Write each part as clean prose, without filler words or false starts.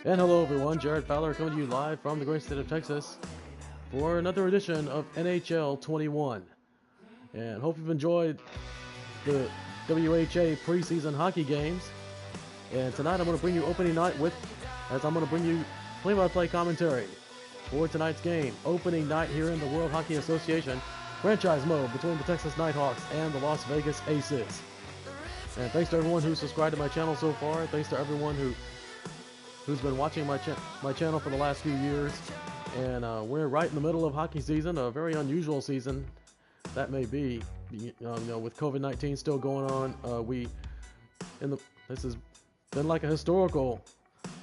And hello everyone, Jared Fowler coming to you live from the great state of Texas for another edition of NHL 21. And hope you've enjoyed the WHA preseason hockey games. And tonight I'm going to bring you opening night I'm going to bring you play-by-play commentary for tonight's game. Opening night here in the World Hockey Association franchise mode between the Texas Nighthawks and the Las Vegas Aces. And thanks to everyone who's subscribed to my channel so far. Thanks to everyone who's been watching my channel for the last few years. And we're right in the middle of hockey season, a very unusual season that may be, with COVID-19 still going on. This has been like a historical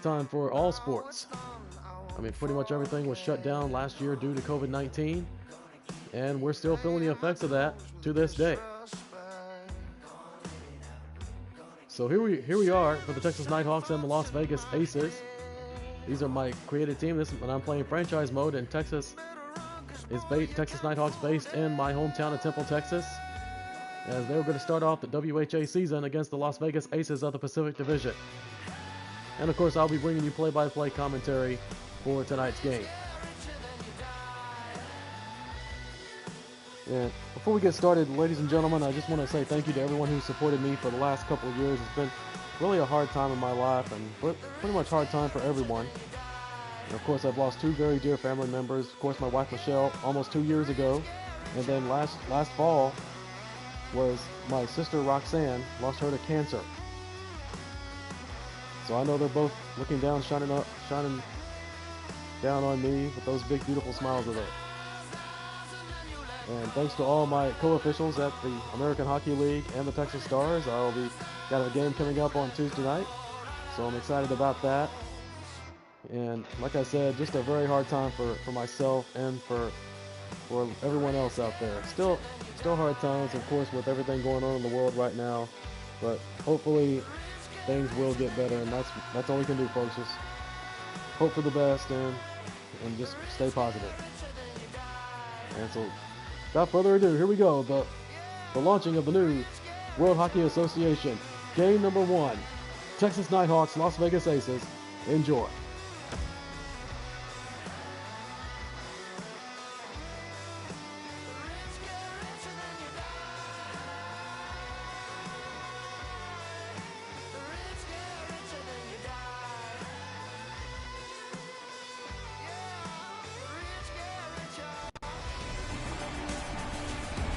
time for all sports. I mean, pretty much everything was shut down last year due to COVID-19, and we're still feeling the effects of that to this day. So here we are for the Texas Nighthawks and the Las Vegas Aces. These are my created team. When I'm playing franchise mode, and Texas Nighthawks based in my hometown of Temple, Texas, as they're going to start off the WHA season against the Las Vegas Aces of the Pacific Division. And of course, I'll be bringing you play-by-play commentary for tonight's game. And before we get started, ladies and gentlemen, I just want to say thank you to everyone who supported me for the last couple of years. It's been really a hard time in my life, and pretty much hard time for everyone. And of course, I've lost two very dear family members. Of course, my wife Michelle almost 2 years ago, and then last fall was my sister Roxanne, lost her to cancer. So I know they're both looking down, shining down on me with those big, beautiful smiles of theirs. And thanks to all my co-officials at the American Hockey League and the Texas Stars. Got a game coming up on Tuesday night, so I'm excited about that. And like I said, just a very hard time for myself and for everyone else out there. Still hard times, of course, with everything going on in the world right now. But hopefully things will get better, and that's all we can do, folks. Just hope for the best and just stay positive. And so, without further ado, here we go. The launching of the new World Hockey Association. Game number 1. Texas Nighthawks, Las Vegas Aces. Enjoy.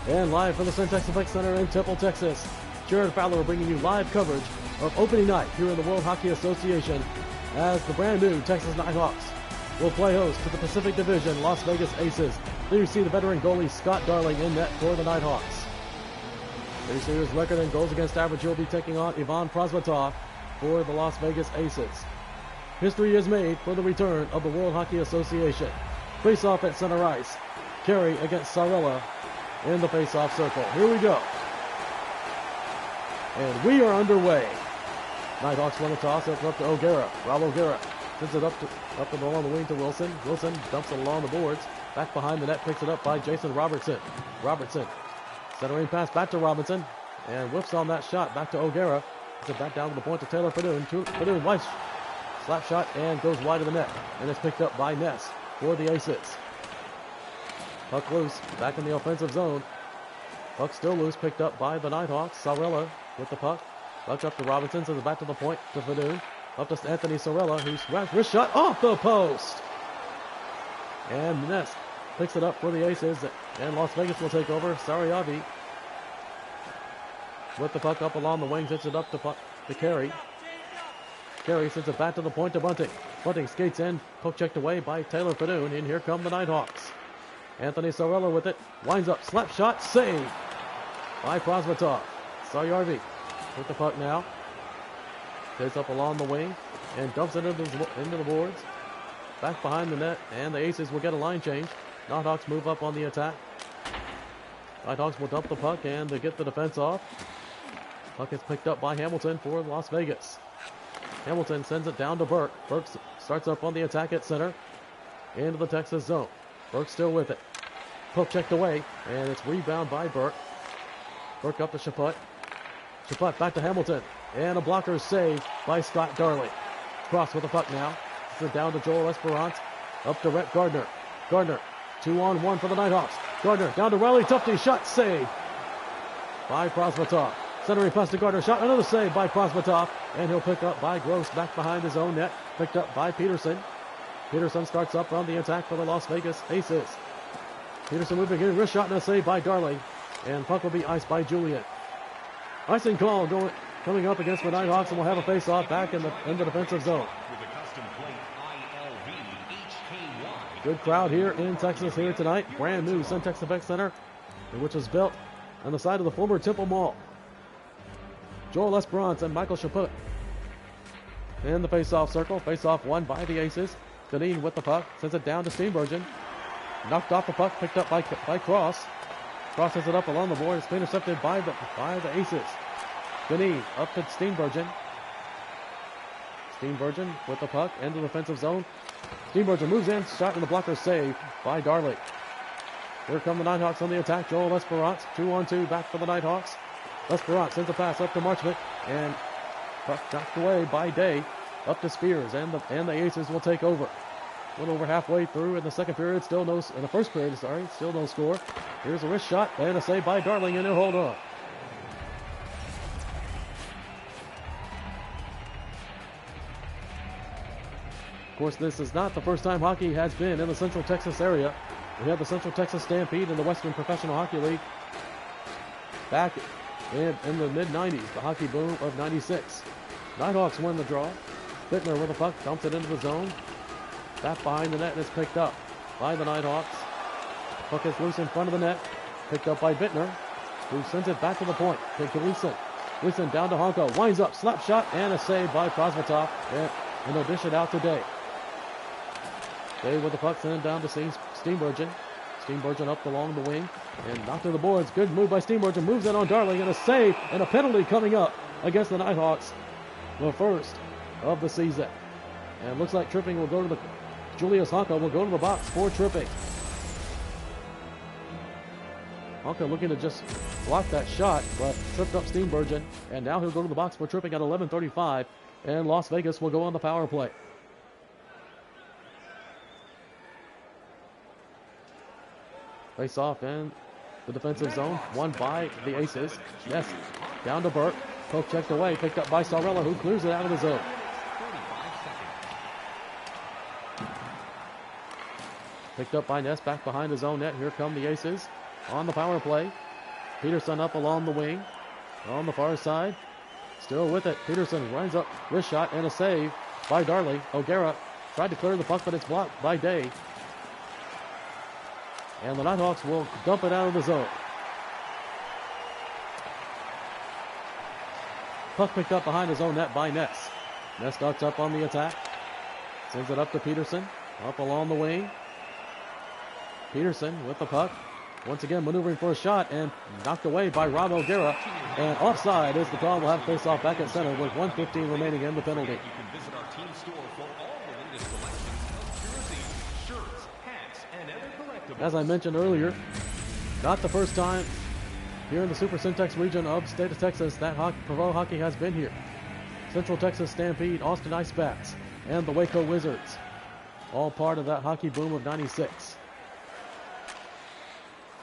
And live from the Centex Effect Center in Temple, Texas, Jared Fowler bringing you live coverage of opening night here in the World Hockey Association as the brand new Texas Nighthawks will play host to the Pacific Division Las Vegas Aces. There you see the veteran goalie Scott Darling in net for the Nighthawks. There you see his record in goals against average. He'll be taking on Ivan Prosvetov for the Las Vegas Aces. History is made for the return of the World Hockey Association. Face-off at center ice. Carey against Sarella in the face-off circle. Here we go. And we are underway. Nighthawks win the toss. Up to O'Gara. Rob O'Gara sends it up and along the wing to Wilson. Wilson dumps it along the boards. Back behind the net, picks it up by Jason Robertson. Robertson, centering pass back to Robinson, and whiffs on that shot. Back to O'Gara. Puts it back down to the point to Taylor Fadoon. Fadoon, nice slap shot, and goes wide of the net. And it's picked up by Ness for the Aces. Puck loose, back in the offensive zone. Puck still loose, picked up by the Nighthawks. Sarella with the puck. Puck up to Robinson, sends it back to the point to Fadoon. Up to Anthony Sarella, who's wrist shot off the post. And Ness picks it up for the Aces, and Las Vegas will take over. Sariavi with the puck up along the wing, sends it up to Carey. Carey sends it back to the point to Bunting. Bunting skates in, poke checked away by Taylor Fadoon, and here come the Nighthawks. Anthony Sarella with it, winds up, slap shot, save by Prosvetov. Sarjarvi with the puck now. Takes up along the wing and dumps it into the boards. Back behind the net, and the Aces will get a line change. Nighthawks move up on the attack. Nighthawks will dump the puck and they get the defense off. Puck is picked up by Hamilton for Las Vegas. Hamilton sends it down to Burke. Burke starts up on the attack at center into the Texas zone. Burke still with it. Poke checked away, and it's rebound by Burke. Burke up to Chaput. Chaput back to Hamilton, and a blocker save by Scott Darling. Cross with the puck now. Passes it down to Joel Esperance. Up to Rhett Gardner. Gardner, 2-on-1 for the Nighthawks. Gardner down to Riley Tufte. Shot saved by Prosvetov. Centering pass to Gardner. Shot, another save by Prosvetov. And he'll pick up by Gross back behind his own net. Picked up by Peterson. Peterson starts up on the attack for the Las Vegas Aces. Peterson moving in. Wrist shot and a save by Darling. And puck will be iced by Julian. Icing call coming up against the Nighthawks, and we'll have a face-off back in the defensive zone. Good crowd here in Texas here tonight. Brand new Centex Event Center, which was built on the side of the former Temple Mall. Joel Esperance and Michael Chaput in the face-off circle. Face-off won by the Aces. Deneen with the puck. Sends it down to Steenbergen. Knocked off the puck. Picked up by Cross. Cross sends it up along the board. It's intercepted by the Aces. Deneen up to Steenbergen. Steenbergen with the puck into the defensive zone. Steenbergen moves in. Shot in the blocker, saved by Darley. Here come the Nighthawks on the attack. Joel Esperance, 2-on-2 back for the Nighthawks. Esperance sends a pass up to Marchment, and puck knocked away by Day. Up to Spears, and the Aces will take over. A little over halfway through in the second period, in the first period, still no score. Here's a wrist shot and a save by Darling, and he'll hold on. Of course, this is not the first time hockey has been in the Central Texas area. We have the Central Texas Stampede in the Western Professional Hockey League back in the mid-90s, the hockey boom of 96. Nighthawks win the draw. Bittner with the puck, dumps it into the zone. Back behind the net, and it's picked up by the Nighthawks. Puck is loose in front of the net. Picked up by Bittner, who sends it back to the point. Take to Gleason. Gleason down to Honka. Winds up, slap shot, and a save by Prosvetov. And they'll dish it out to Day. Day with the puck, send it down to Steenbergen. Steenbergen up along the wing and knocked to the boards. Good move by Steenbergen. Moves it on Darling, and a save and a penalty coming up against the Nighthawks. The first of the season. And it looks like tripping will go to Julius Honka will go to the box for tripping. Honka looking to just block that shot, but tripped up Steenbergen. And now he'll go to the box for tripping at 11:35. And Las Vegas will go on the power play. Face off in the defensive zone, won by the Aces. Yes, down to Burke. Poke checked away, picked up by Starella, who clears it out of the zone. Picked up by Ness, back behind his own net. Here come the Aces on the power play. Peterson up along the wing, on the far side. Still with it. Peterson runs up, wrist shot, and a save by Darley. O'Gara tried to clear the puck, but it's blocked by Day. And the Nighthawks will dump it out of the zone. Puck picked up behind his own net by Ness. Ness starts up on the attack. Sends it up to Peterson. Up along the wing. Peterson with the puck. Once again maneuvering for a shot and knocked away by Rob O'Gara. And offside is the call. We'll have face-off back at center with 1:15 remaining in the penalty. You can visit our team store for all the latest selections of jerseys, shirts, hats, and other collectibles. As I mentioned earlier, not the first time here in the Super Centex region of the state of Texas that pro hockey has been here. Central Texas Stampede, Austin Ice Bats, and the Waco Wizards. All part of that hockey boom of 96.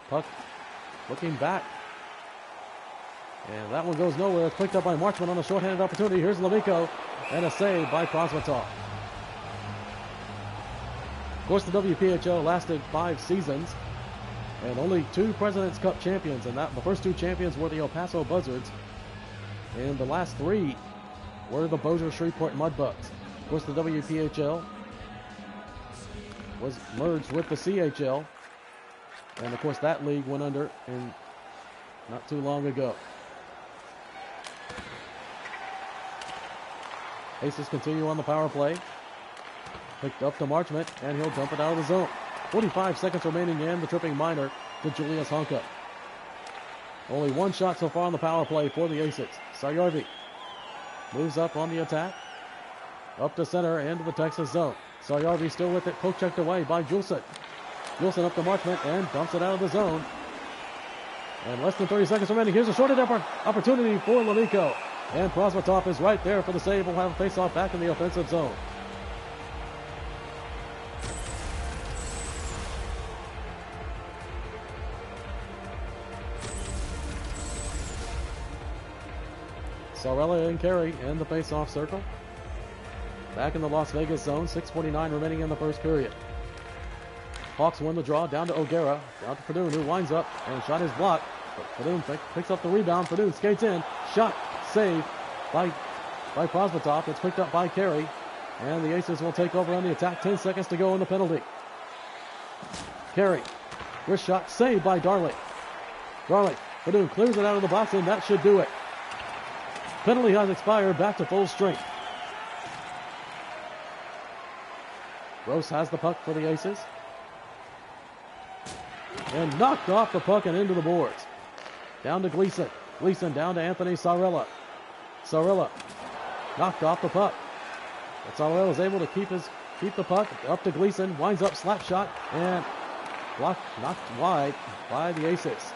Puck looking back. And that one goes nowhere. It's picked up by Marchman on a shorthanded opportunity. Here's Lemico, and a save by Prosvetov. Of course, the WPHL lasted 5 seasons, and only 2 President's Cup champions, and the first 2 champions were the El Paso Buzzards, and the last 3 were the Bossier Shreveport Mudbugs. Of course, the WPHL was merged with the CHL, and of course that league went under not too long ago. Aces continue on the power play. Picked up to Marchment, and he'll dump it out of the zone. 45 seconds remaining in the tripping minor to Julius Honka. Only 1 shot so far on the power play for the Aces. Sayarvi moves up on the attack. Up to center into the Texas zone. Sayarvi still with it. Poke checked away by Julson. Julson up to Marchment and dumps it out of the zone. And less than 30 seconds remaining. Here's a shorted opportunity for Lemico. And Prosvetov is right there for the save. We'll have a face-off back in the offensive zone. Sarella and Carey in the face-off circle. Back in the Las Vegas zone, 6:49 remaining in the first period. Hawks win the draw, down to O'Gara, down to Fadoon, who winds up, and shot is blocked. But Fadoon picks up the rebound. Fadoon skates in, shot, save by Prosvetov. It's picked up by Carey, and the Aces will take over on the attack. 10 seconds to go in the penalty. Carey, wrist shot, saved by Darling. Fadoon clears it out of the box, and that should do it. Penalty has expired, back to full strength. Gross has the puck for the Aces. And knocked off the puck and into the boards. Down to Gleason. Gleason down to Anthony Sarella. Sarella knocked off the puck. But Sarella is able to keep the puck up to Gleason. Winds up, slap shot, and knocked wide by the Aces.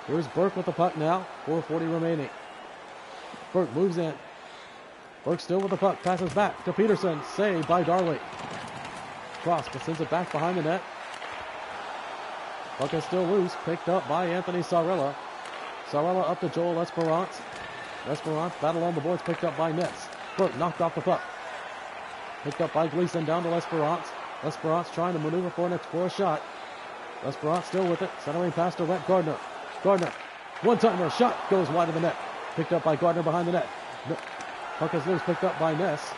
Here's Burke with the puck now. 4:40 remaining. Burke moves in. Burke still with the puck. Passes back to Peterson. Saved by Darley. Cross, but sends it back behind the net. Puck is still loose. Picked up by Anthony Sarella. Sarella up to Joel Esperance. Esperance battle on the boards. Picked up by Ness. Burke knocked off the puck. Picked up by Gleason down to Esperance. Esperance trying to maneuver for a shot. Esperance still with it. Centering pass to Rhett Gardner. Gardner. One-timer. Shot goes wide of the net. Picked up by Gardner behind the net. Puck is loose. Picked up by Ness.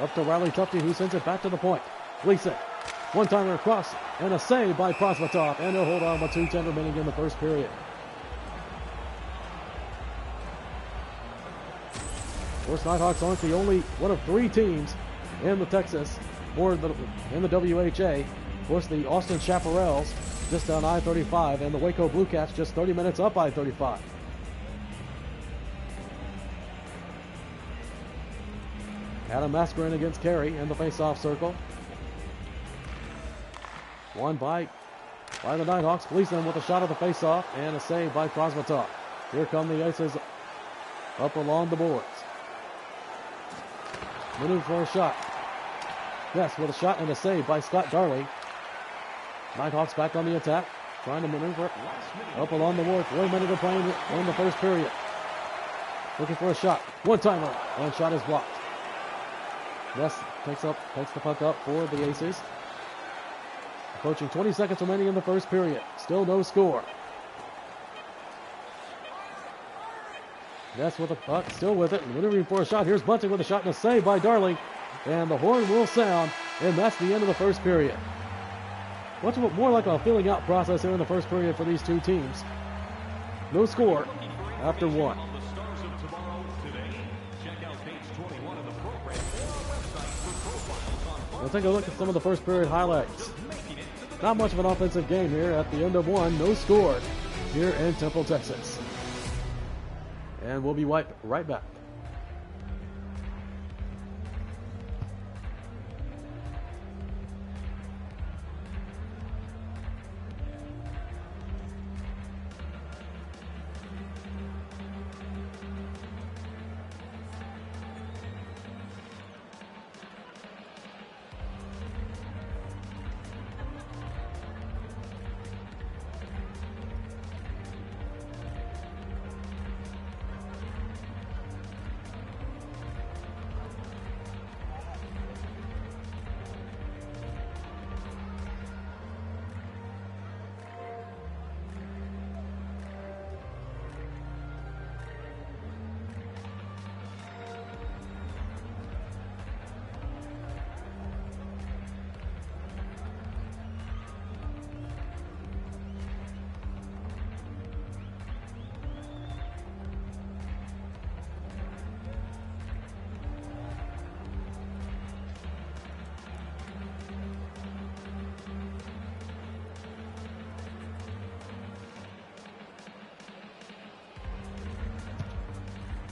Up to Riley Tufte, who sends it back to the point. Gleason. One-timer across. And a save by Prosvetov. And he'll hold on with 2:10 remaining in the first period. Of course, Nighthawks aren't the only one of 3 teams in the Texas, or in the WHA. Of course, the Austin Chaparrals just down I-35, and the Waco Blue Cats just 30 minutes up I-35. Adam Mascarin against Carey in the face-off circle. Won by the Nighthawks. Gleason with a shot at the face-off and a save by Prosvetov. Here come the Aces up along the boards. Maneuver for a shot. Yes, with a shot and a save by Scott Darley. Nighthawks back on the attack, trying to maneuver up along the boards. 1 minute of play in the first period. Looking for a shot. One-timer, and shot is blocked. Yes, takes the puck up for the Aces. Approaching 20 seconds remaining in the first period. Still no score. That's with the puck, still with it, maneuvering for a shot. Here's Bunting with a shot and a save by Darling. And the horn will sound, and that's the end of the first period. Much more like a filling out process here in the first period for these two teams. No score after 1. We'll take a look at some of the first period highlights. Not much of an offensive game here at the end of 1. No score here in Temple, Texas. And we'll be right back.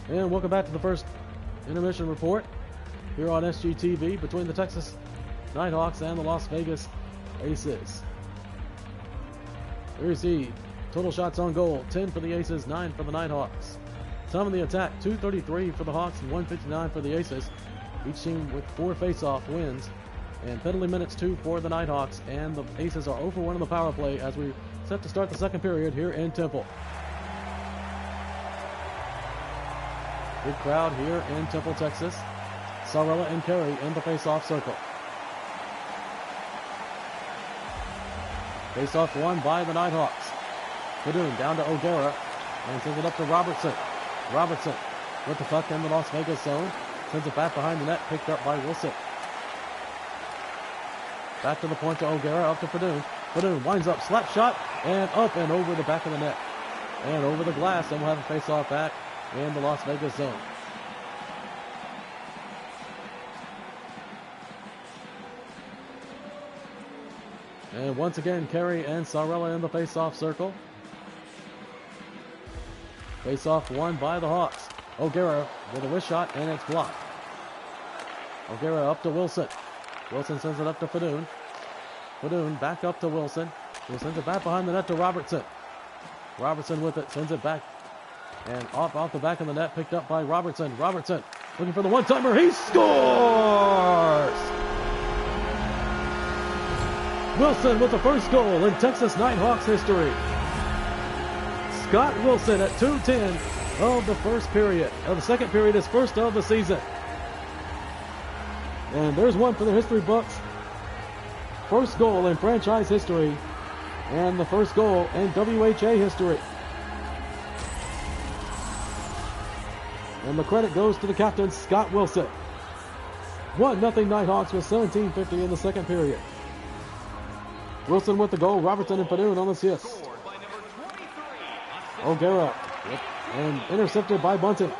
And welcome back to the first intermission report here on SGTV between the Texas Nighthawks and the Las Vegas Aces. Here's the total shots on goal, 10 for the Aces, 9 for the Nighthawks. Time of the attack, 2:33 for the Hawks and 1:59 for the Aces. Each team with 4 face-off wins. And penalty minutes 2 for the Nighthawks, and the Aces are 0 for 1 in the power play as we set to start the second period here in Temple. Big crowd here in Temple, Texas. Sarella and Carey in the face-off circle. Face-off won by the Nighthawks. Padoon down to O'Gara and sends it up to Robertson. Robertson with the puck in the Las Vegas zone. Sends it back behind the net, picked up by Wilson. Back to the point to O'Gara, up to Padoon. Padoon winds up, slap shot, and up and over the back of the net. And over the glass, and we'll have a face-off back in the Las Vegas zone. And once again, Carey and Sarella in the face-off circle. Face-off won by the Hawks. O'Gara with a wrist shot, and it's blocked. O'Gara up to Wilson. Wilson sends it up to Padoon. Padoon back up to Wilson. He sends it back behind the net to Robertson. Robertson with it, sends it back. And off the back of the net, picked up by Robertson. Robertson looking for the one-timer. He scores! Wilson with the first goal in Texas Nighthawks history. Scott Wilson at 2:10 of the first period. Of the second period, his first of the season. And there's one for the history books. First goal in franchise history. And the first goal in WHA history. And the credit goes to the captain, Scott Wilson. 1-0 Nighthawks with 17:50 in the second period. Wilson with the goal. Robertson and Padoon on the assist. O'Gara and intercepted by Bunting.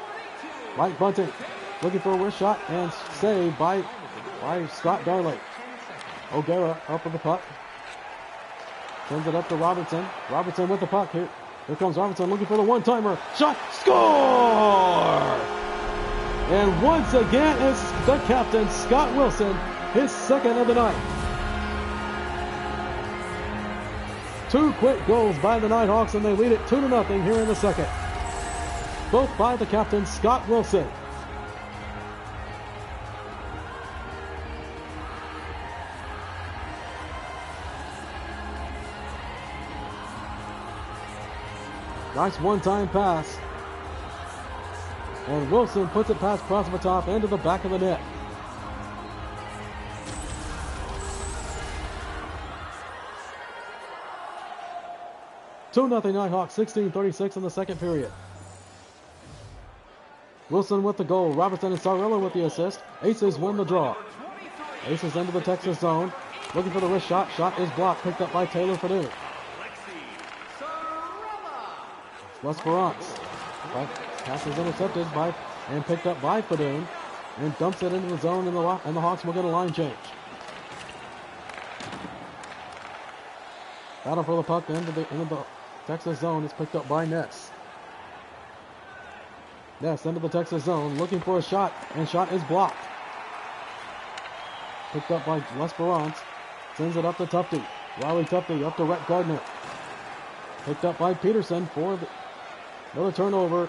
Mike Bunting looking for a wrist shot and saved by Scott Darling. O'Gara up with the puck. Sends it up to Robertson. Robertson with the puck. Here comes Robertson looking for the one-timer. Shot. Score! And once again, it's the captain, Scott Wilson, his second of the night. 2 quick goals by the Nighthawks, and they lead it 2-0 here in the second. Both by the captain, Scott Wilson. Nice one-time pass. And Wilson puts it past Prosvetov into the back of the net. (2-0 Nighthawks, 16:36 in the second period. Wilson with the goal. Robertson and Sarella with the assist. Aces win the draw. Aces into the Texas zone. Looking for the wrist shot. Shot is blocked. Picked up by Taylor Padoon. L'Esperance. Pass is intercepted and picked up by Padoon. And dumps it into the zone, and the Hawks will get a line change. Battle for the puck into the Texas zone is picked up by Ness. Ness into the Texas zone, looking for a shot, and shot is blocked. Picked up by L'Esperance. Sends it up to Tufte. Riley Tufte up to Rhett Gardner. Picked up by Peterson for another turnover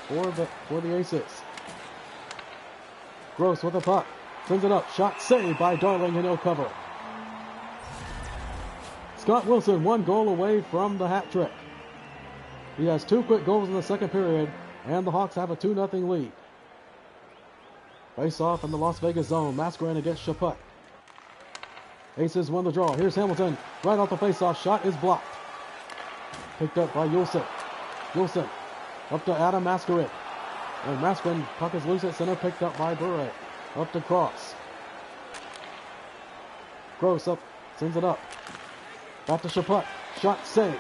for the Aces. Gross with the puck. Sends it up. Shot saved by Darling, and he'll cover. Scott Wilson 1 goal away from the hat trick. He has 2 quick goals in the second period, and the Hawks have a 2-0 lead. Face off in the Las Vegas zone. Mascarin against Chaput. Aces won the draw. Here's Hamilton. Right off the face-off. Shot is blocked. Picked up by Yulson. Yulson up to Adam Mascarin. And Mascarin, puck is loose at center. Picked up by Bure. Up to Cross. Gross up. Sends it up. Back to Chaput. Shot saved.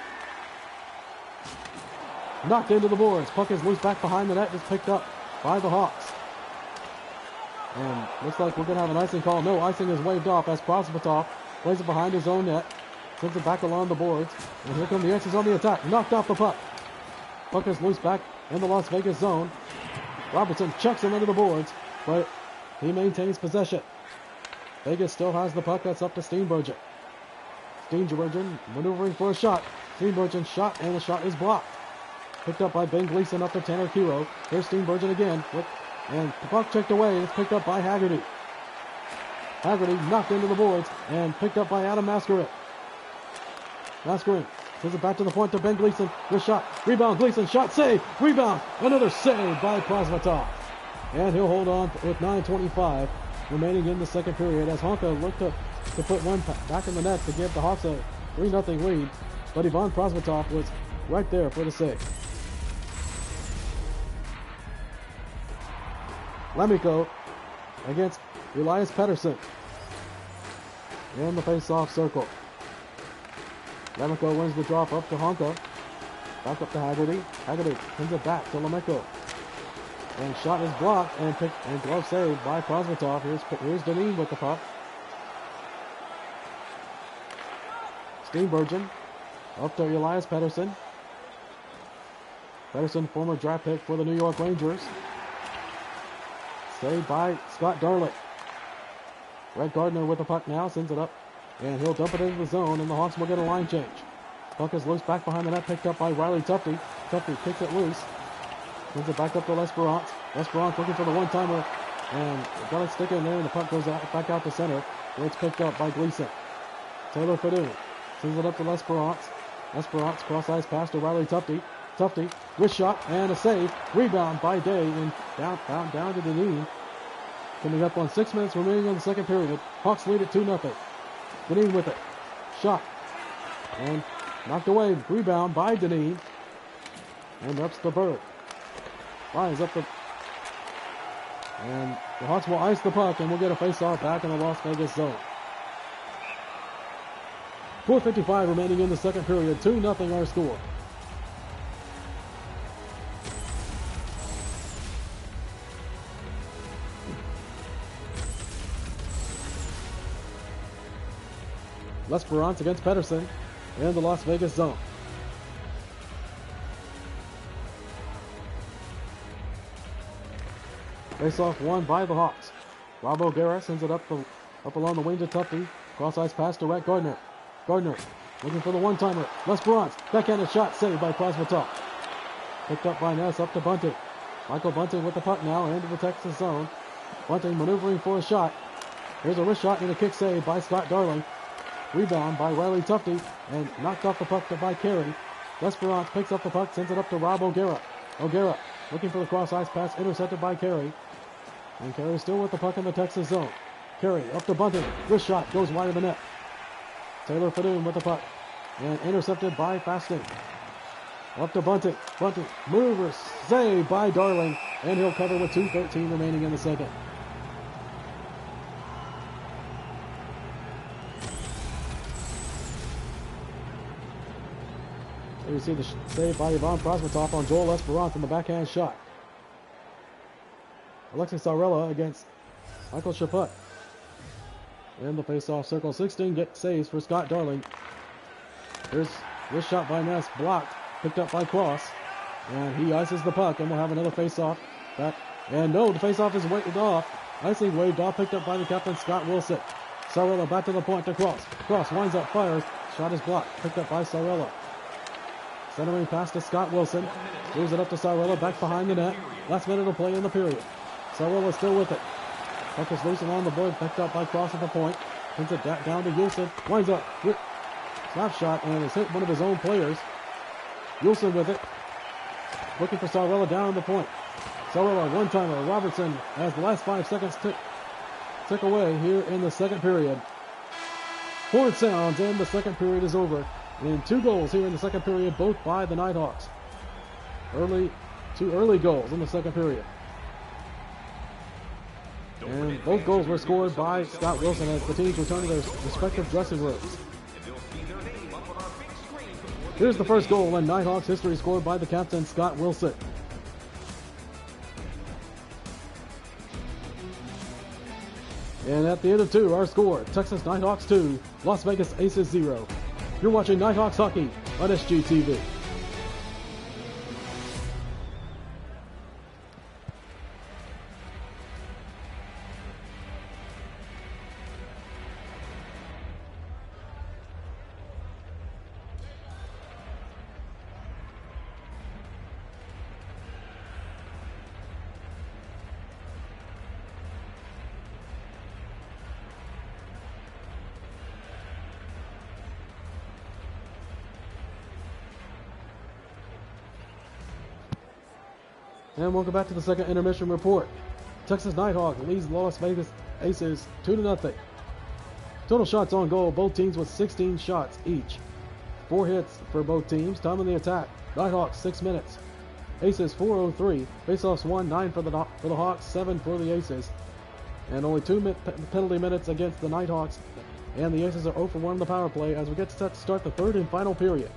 Knocked into the boards. Puck is loose back behind the net. Is picked up by the Hawks. And looks like we're going to have an icing call. No, icing is waved off as Prosvetov plays it behind his own net. Sends it back along the boards. And here come the Aces on the attack. Knocked off the puck. Puck is loose back in the Las Vegas zone. Robertson checks him into the boards, but he maintains possession. Vegas still has the puck. That's up to Steenbergen. Steenbergen maneuvering for a shot. Steenbergen shot, and the shot is blocked. Picked up by Ben Gleason up to Tanner Kiro. Here's Steenbergen again. And the puck checked away, and it's picked up by Haggerty. Haggerty knocked into the boards and picked up by Adam Mascarin. Mascarin Sends it back to the point to Ben Gleason. Good shot. Rebound. Gleason. Shot. Save. Rebound. Another save by Prosvetov. And he'll hold on with 9:25 remaining in the second period as Honka looked to put one back in the net to give the Hawks a 3-0 lead. But Ivan Prosvetov was right there for the save. Lemiko against Elias Pettersson in the face-off circle. Lemiko wins the drop up to Honka. Back up to Haggerty. Haggerty sends it back to Lemiko. And shot is blocked and glove saved by Prosvetov. Here's Deneen with the puck. Steenbergen up to Elias Pettersson. Pettersson, former draft pick for the New York Rangers. Saved by Scott Darling. Red Gardner with the puck now, sends it up, and he'll dump it into the zone, and the Hawks will get a line change. Puck is loose back behind the net, picked up by Riley Tufte. Tufte kicks it loose, sends it back up to L'Esperance. L'Esperance looking for the one-timer, and got it stick in there, and the puck goes back out to center, where it's picked up by Gleason. Taylor Fadou sends it up to L'Esperance. L'Esperance cross-ice pass to Riley Tufte. Tufte, wrist shot, and a save. Rebound by Day, and down to the knee. Coming up on 6 minutes remaining in the second period. Hawks lead at 2-0. Deneen with it. Shot. And knocked away. Rebound by Deneen. And ups the Bird. Flies up the... And the Hawks will ice the puck, and we'll get a face-off back in the Las Vegas zone. 4:55 remaining in the second period. 2-0 our score. L'Esperance against Pettersson in the Las Vegas zone. Face-off won by the Hawks. Rob O'Gara sends it up along the wing to Tufte. Cross-ice pass to Red Gardner. Gardner looking for the one-timer. L'Esperance, backhanded shot saved by Prosvetov. Picked up by Ness, up to Bunting. Michael Bunting with the puck now into the Texas zone. Bunting maneuvering for a shot. Here's a wrist shot and a kick save by Scott Darling. Rebound by Riley Tufte and knocked off the puck by Carey. L'Esperance picks up the puck, sends it up to Rob O'Gara. O'Gara looking for the cross-ice pass, intercepted by Carey. And Carey still with the puck in the Texas zone. Carey up to Bunting. Wrist shot goes wide of the net. Taylor Fadou with the puck. And intercepted by Fasting. Up to Bunting. Bunting mover saved by Darling. And he'll cover with 2:13 remaining in the second. There you see the save by Ivan Prosvetov on Joel L'Esperance from the backhand shot. Alexis Sarella against Michael Chaput. In the face-off circle, 16 saves for Scott Darling. Here's this shot by Ness, blocked, picked up by Cross. And he ices the puck, and we'll have another face-off. And no, the face-off is waved off. Icing waved off, picked up by the captain, Scott Wilson. Sarella back to the point to Cross. Cross winds up, fires. Shot is blocked, picked up by Sarella. Centering pass to Scott Wilson. Moves it up to Sarella, back behind the net. Last minute of play in the period. Sarella still with it. Puck is loose along the board, picked up by Cross at the point. Sends it down to Wilson. Winds up. Slap shot, and has hit one of his own players. Wilson with it. Looking for Sarella down the point. Sarella, one-timer. Robertson, as the last 5 seconds tick away here in the second period. Horn sounds, and the second period is over. And 2 goals here in the second period, both by the Nighthawks. Two early goals in the second period. And both goals were scored by Scott Wilson as the teams return to their respective dressing rooms. Here's the first goal in Nighthawks history, scored by the captain, Scott Wilson. And at the end of 2, our score, Texas Nighthawks 2, Las Vegas Aces 0. You're watching Nighthawks Hockey on SGTV. And welcome back to the second intermission report. Texas Nighthawks leads Las Vegas Aces 2-0. Total shots on goal, both teams with 16 shots each. 4 hits for both teams. Time on the attack. Nighthawks 6 minutes. Aces 4:03. Faceoffs 1, 9 for the Hawks, 7 for the Aces. And only 2 penalty minutes against the Nighthawks. And the Aces are 0 for 1 in the power play as we get set to start the third and final period.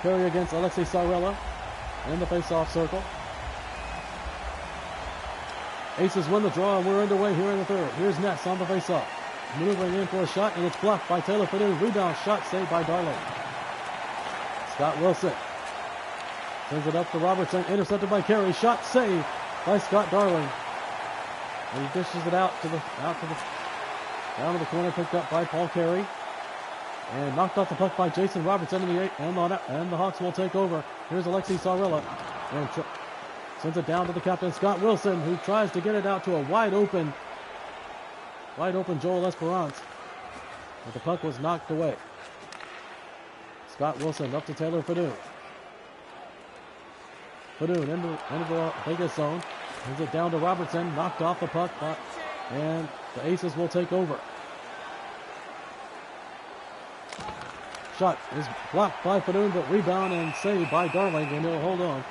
Carry against Alexei Sarella in the face-off circle. Aces win the draw, and we're underway here in the third. Here's Ness on the face-off. Moving in for a shot, and it's blocked by Taylor Fadu. Rebound shot saved by Darling. Scott Wilson sends it up to Robertson, intercepted by Carey. Shot saved by Scott Darling. And he dishes it down to the corner, picked up by Paul Carey. And knocked off the puck by Jason Robertson, and the Hawks will take over. Here's Alexei Sarella. And sends it down to the captain, Scott Wilson, who tries to get it out to a wide open Joel Esperance. But the puck was knocked away. Scott Wilson up to Taylor Fadu. Fadu into the Vegas zone. Sends it down to Robertson, knocked off the puck, and the Aces will take over. Shot is blocked by Fadu, but rebound and saved by Darling, and he'll hold on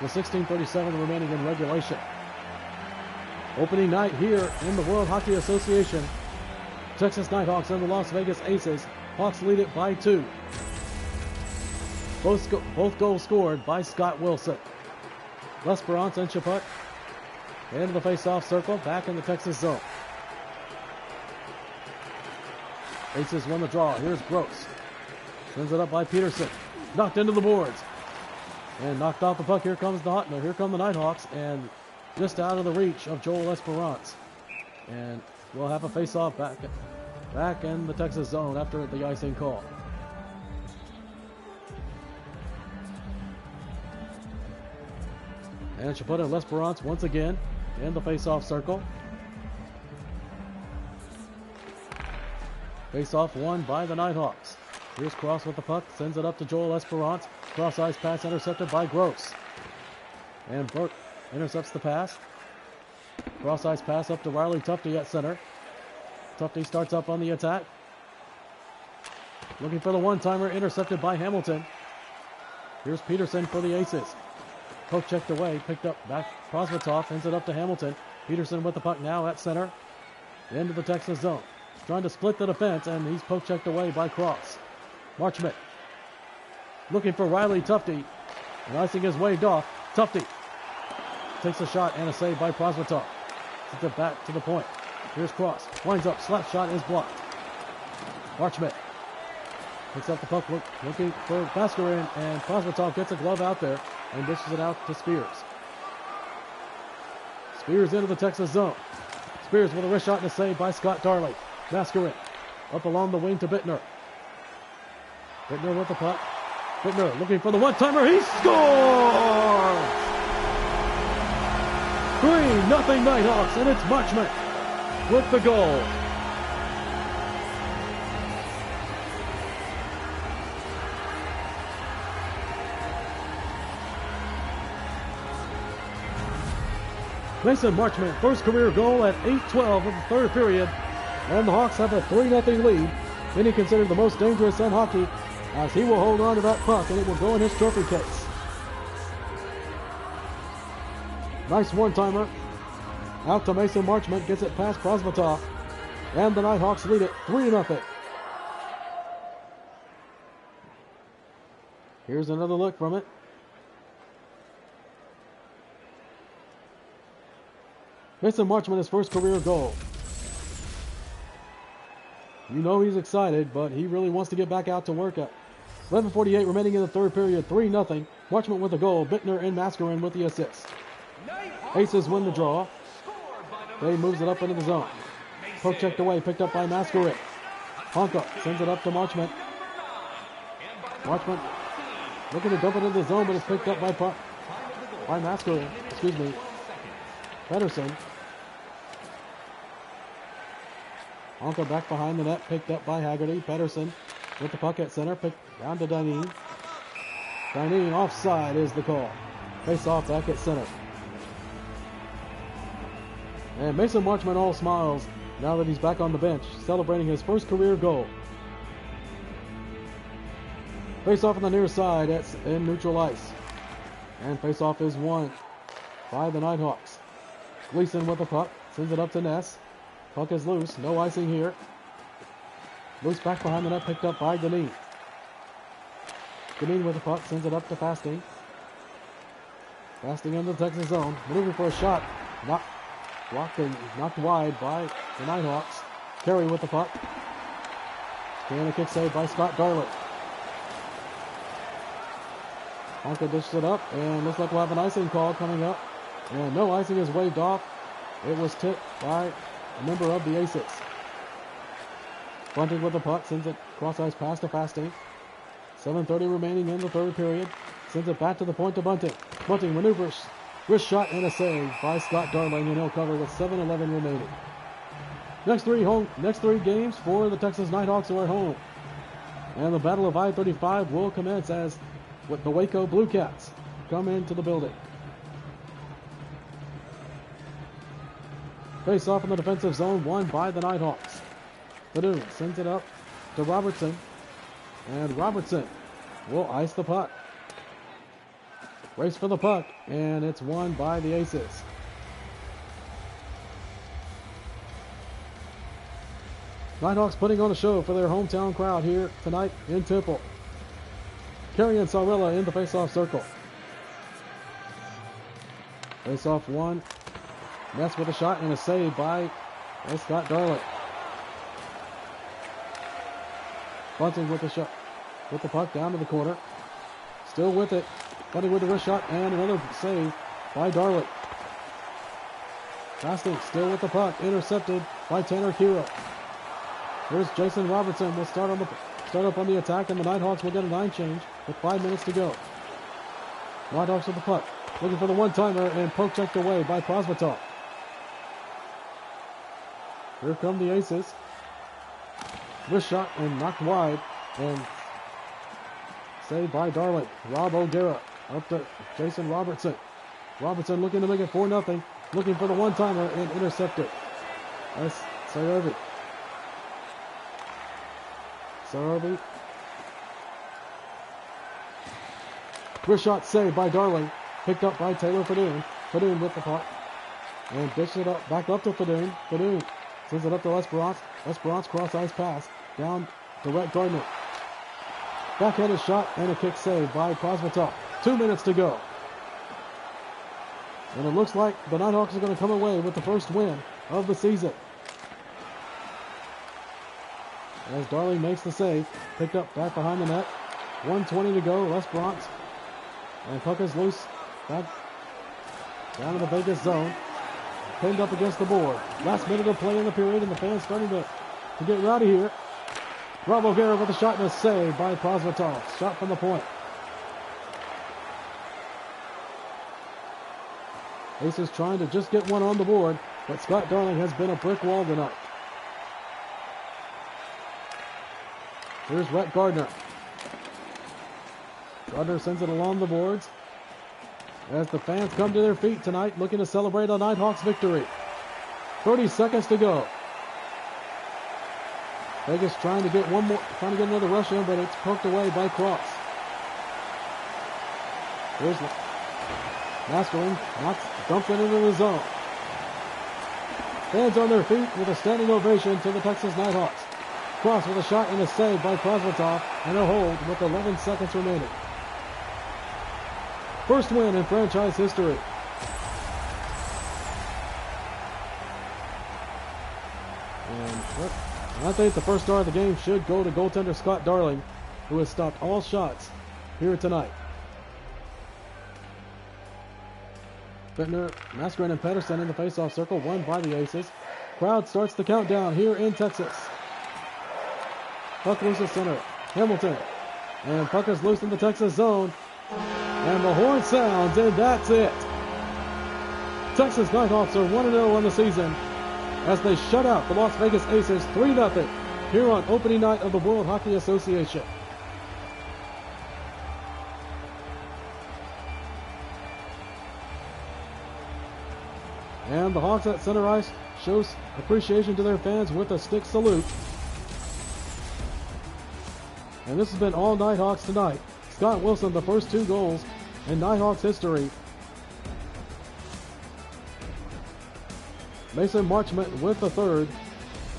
with 16:37 remaining in regulation. Opening night here in the World Hockey Association. Texas Nighthawks and the Las Vegas Aces. Hawks lead it by 2. Both goals scored by Scott Wilson. L'Esperance and Chaput into the face-off circle, back in the Texas zone. Aces won the draw. Here's Gross. Sends it up by Peterson. Knocked into the boards. And knocked off the puck. Here come the Nighthawks, and just out of the reach of Joel Esperance. And we'll have a face-off back in the Texas zone after the icing call. And Chaput and L'Esperance once again in the face-off circle. Face-off won by the Nighthawks. Here's Cross with the puck, sends it up to Joel Esperance. Cross-ice pass intercepted by Gross. And Burke intercepts the pass. Cross-ice pass up to Riley Tufte at center. Tufte starts up on the attack. Looking for the one-timer, intercepted by Hamilton. Here's Peterson for the Aces. Poke checked away, picked up back. Prosvetov sends it up to Hamilton. Peterson with the puck now at center. Into the Texas zone. Trying to split the defense, and he's poke checked away by Cross. Marchment looking for Riley Tufte. And icing is waved off. Tufte takes a shot and a save by Prosvetov. Sends it back to the point. Here's Cross. Winds up. Slap shot is blocked. Marchment picks up the puck, looking for Mascarin, and Prosvetov gets a glove out there and dishes it out to Spears. Spears into the Texas zone. Spears with a wrist shot and a save by Scott Darling. Mascarin up along the wing to Bittner. Bittner with the puck. Bittner looking for the one-timer. He scores! 3-0 Nighthawks, and it's Marchment with the goal. Mason Marchment, first career goal at 8:12 of the third period, and the Hawks have a 3-0 lead. Many consider the most dangerous in hockey, as he will hold on to that puck and it will go in his trophy case. Nice one-timer out to Mason Marchment, gets it past Prosvetov, and the Nighthawks lead it 3-0. Here's another look from it. Mason Marchment, his first career goal. You know he's excited, but he really wants to get back out to work at. 11:48 remaining in the third period, 3-0. Marchment with the goal, Bittner and Mascarin with the assist. Aces win the draw. They moves it up into the zone. Poke checked away, picked up by Mascarin. Honka sends it up to Marchment. Marchment looking to dump it into the zone, but it's picked up by Mascarin. Excuse me. Pedersen. Honka back behind the net, picked up by Haggerty. Pedersen with the puck at center, picked down to Dineen. Dineen offside is the call. Face off back at center. And Mason Marchman all smiles now that he's back on the bench, celebrating his first career goal. Face off on the near side in neutral ice. And face off is won by the Nighthawks. Gleason with the puck, sends it up to Ness. Puck is loose, no icing here. Loose back behind the net, picked up by Dineen. Dineen with the puck, sends it up to Fasting. Fasting into the Texas zone, maneuvering for a shot. Blocked and knocked wide by the Nighthawks. Carey with the puck. And a kick saved by Scott Darling. Honka dishes it up, and looks like we'll have an icing call coming up. And no icing is waved off. It was tipped by a member of the Aces. Bunting with the puck, sends it cross ice pass to Fasting. 7:30 remaining in the third period. Sends it back to the point to Bunting. Bunting maneuvers, wrist shot and a save by Scott Darling, and he'll cover with 7:11 remaining. Next three games for the Texas Nighthawks are at home. And the Battle of I-35 will commence as with the Waco Blue Cats come into the building. Face off in the defensive zone, won by the Nighthawks. Badoon sends it up to Robertson, and Robertson will ice the puck. Race for the puck, and it's won by the Aces. Nighthawks putting on a show for their hometown crowd here tonight in Temple. Carey and Sarella in the face-off circle. Face-off one. Ness with a shot and a save by Scott Darling. Bunting with the shot, with the puck down to the corner. Still with it. Bunting with the wrist shot and another save by Darling. Fasting still with the puck, intercepted by Tanner Kiro. Here's Jason Robertson. Will start up on the attack, and the Nighthawks will get a 9 change with 5 minutes to go. Nighthawks with the puck, looking for the one-timer, and poke checked away by Prosvetov. Here come the Aces. Wrist shot and knocked wide, and saved by Darling. Rob O'Gara up to Jason Robertson. Robertson looking to make it 4-0. Looking for the one-timer and intercepted. That's Sayovi. Sayovi. Wrist shot saved by Darling. Picked up by Taylor Fadoon. Fadoon with the puck. And dishes it up, back up to Fadoon. Fadoon sends it up to Lesperance. Lesperance cross-ice pass down to Rhett Gardner. Backhanded shot and a kick saved by Prosvetov. 2 minutes to go. And it looks like the Nighthawks are going to come away with the first win of the season. As Darling makes the save, picked up back behind the net. 1:20 to go, Lesperance. And puck is loose, back down in the Vegas zone. Pinned up against the board. Last minute of play in the period, and the fans starting to get rowdy here. Rob O'Gara with a shot and a save by Prosvetov. Shot from the point. Aces trying to just get one on the board, but Scott Darling has been a brick wall tonight. Here's Rhett Gardner. Gardner sends it along the boards as the fans come to their feet tonight, looking to celebrate a Nighthawks victory. 30 seconds to go. Vegas trying to get another rush in, but it's poked away by Cross. Here's Maskeling, dumps it into the zone. Fans on their feet with a standing ovation to the Texas Nighthawks. Cross with a shot and a save by Prosvetov, and a hold with 11 seconds remaining. First win in franchise history. And I think the first star of the game should go to goaltender Scott Darling, who has stopped all shots here tonight. Bittner, Mascarin, and Pedersen in the face-off circle, won by the Aces. Crowd starts the countdown here in Texas. Puck loose at center. Hamilton. And puck is loose in the Texas zone. And the horn sounds, and that's it. Texas Nighthawks are 1-0 on the season as they shut out the Las Vegas Aces 3-0 here on opening night of the World Hockey Association. And the Hawks at center ice shows appreciation to their fans with a stick salute. And this has been all Nighthawks tonight. Scott Wilson, the first 2 goals in Nighthawks history. Mason Marchment with the 3rd.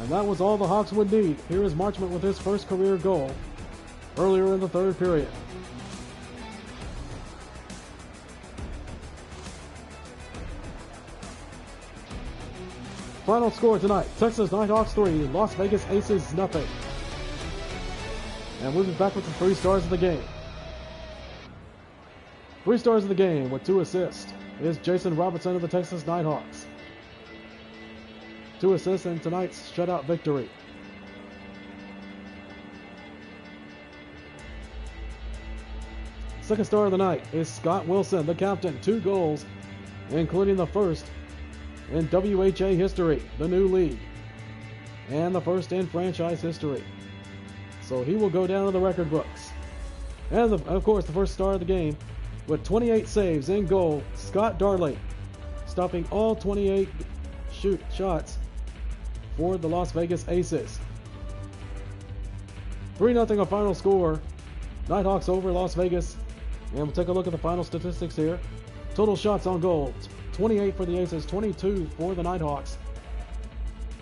And that was all the Hawks would need. Here is Marchment with his first career goal earlier in the 3rd period. Final score tonight, Texas Nighthawks 3, Las Vegas Aces 0. And we'll be back with the 3 stars of the game. 3 stars of the game with 2 assists is Jason Robertson of the Texas Nighthawks. 2 assists in tonight's shutout victory. Second star of the night is Scott Wilson, the captain. 2 goals, including the first in WHA history, the new league, and the first in franchise history. So he will go down in the record books. And of course, the first star of the game with 28 saves in goal, Scott Darling, stopping all 28 shots for the Las Vegas Aces. 3-0 a final score. Nighthawks over Las Vegas. And we'll take a look at the final statistics here. Total shots on goal, 28 for the Aces, 22 for the Nighthawks.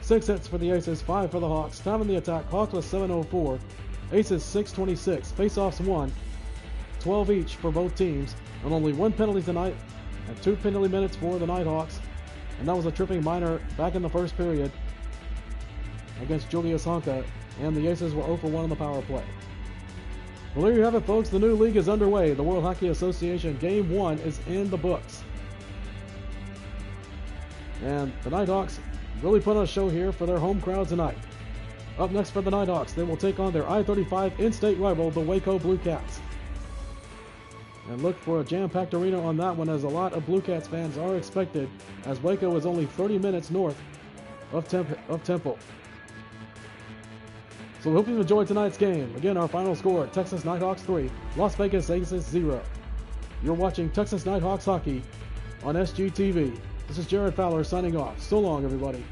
6 hits for the Aces, 5 for the Hawks. Time in the attack, Hawks was 7:04, Aces 6:26. Face-offs 1, 12 each for both teams, and only 1 penalty tonight, and 2 penalty minutes for the Nighthawks. And that was a tripping minor back in the first period against Julius Honka, and the Aces were 0 for 1 on the power play. Well, there you have it, folks. The new league is underway. The World Hockey Association Game 1 is in the books. And the Nighthawks really put on a show here for their home crowd tonight. Up next for the Nighthawks, they will take on their I-35 in-state rival, the Waco Blue Cats. And look for a jam-packed arena on that one, as a lot of Blue Cats fans are expected, as Waco is only 30 minutes north of Temple. So we hope you enjoyed tonight's game. Again, our final score, Texas Nighthawks 3, Las Vegas Aces 0. You're watching Texas Nighthawks Hockey on SGTV. This is Jared Fowler signing off. So long, everybody.